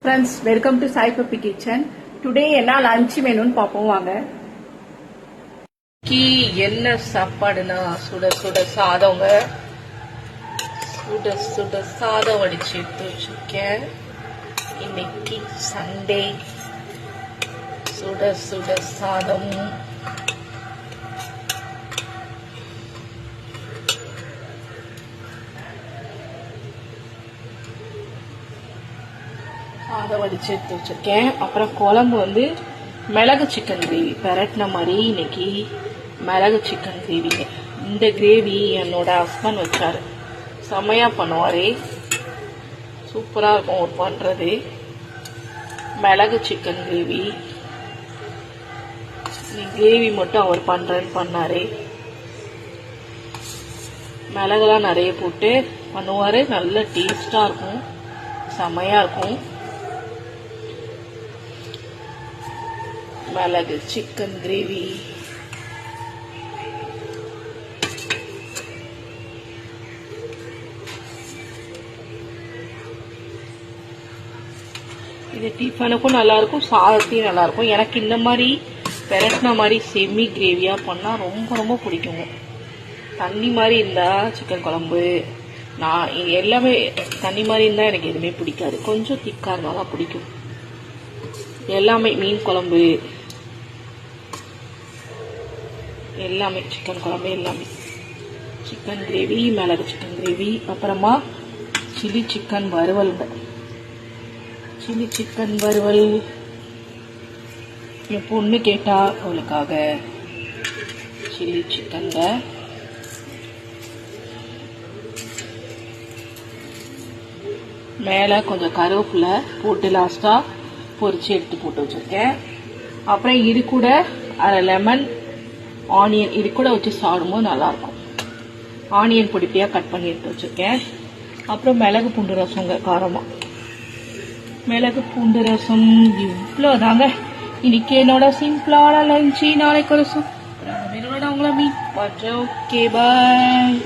Friends, welcome to Sai Puppy Kitchen. Today என்ன lunch மெனுன்னு பாப்போம் வாங்க. என்ன சாப்பாடுனா சுட சுட சாதங்க. சுட சுட சாதம் வடிச்சு எடுத்து வச்சிருக்கேன். இன்னைக்கு சண்டே. சுட சுட சாதம். அதை வடிச்சு எடுத்து வச்சிருக்கேன். அப்புறம் குழம்பு வந்து மிளகு சிக்கன் கிரேவி பெரட்டின மாதிரி இன்னைக்கு மிளகு சிக்கன் கிரேவிங்க. இந்த கிரேவி என்னோட ஹஸ்பண்ட் வச்சாரு, செம்மையா பண்ணுவாரு, சூப்பரா இருக்கும் அவர் பண்றது. மிளகு சிக்கன் கிரேவி கிரேவி மட்டும் அவர் பண்றேன்னு பண்ணாரு. மிளகுலாம் நிறைய போட்டு பண்ணுவாரு, நல்ல டேஸ்டா இருக்கும், செம்மையா இருக்கும். மிளகு சிக்கன் கிரேவி. இது டிஃபனுக்கும் நல்லா இருக்கும், சாதத்தையும் நல்லா இருக்கும். எனக்கு இந்த மாதிரி பெரட்டின மாதிரி செமி கிரேவியா பண்ணா ரொம்ப ரொம்ப பிடிக்குங்க. தண்ணி மாதிரி இருந்தா சிக்கன் குழம்பு, நான் எல்லாமே தண்ணி மாதிரி இருந்தா எனக்கு எதுவுமே பிடிக்காது. கொஞ்சம் திக்கா இருந்தாதான் பிடிக்கும். எல்லாமே மீன் குழம்பு எல்லாமே, சிக்கன் குழம்பு எல்லாமே, சிக்கன் கிரேவி, மிளகு சிக்கன் கிரேவி. அப்புறமா சில்லி சிக்கன் வறுவல். சில்லி சிக்கன் வறுவல் என் பொண்ணு கேட்டா அவளுக்காக சில்லி சிக்கன்ல மேலே கொஞ்சம் கருவேப்பிலை போட்டு லாஸ்டா பொரிச்சு எடுத்து போட்டு வச்சிருக்கேன். அப்புறம் இது கூட அரை லெமன், ஆனியன் இது கூட வச்சு சாப்பிடும்போது நல்லா இருக்கும். ஆனியன் பொடிப்பையா கட் பண்ணி எடுத்து வச்சிருக்கேன். அப்புறம் மிளகு பூண்டு ரசங்க, காரமா மிளகு பூண்டு ரசம். இவ்வளோதாங்க இன்னைக்கு என்னோட சிம்பிளான லஞ்சு. நாளைக்கு ஒரு சூப்பரான உங்களை மீட் பண்றேன். ஓகே, பாய்.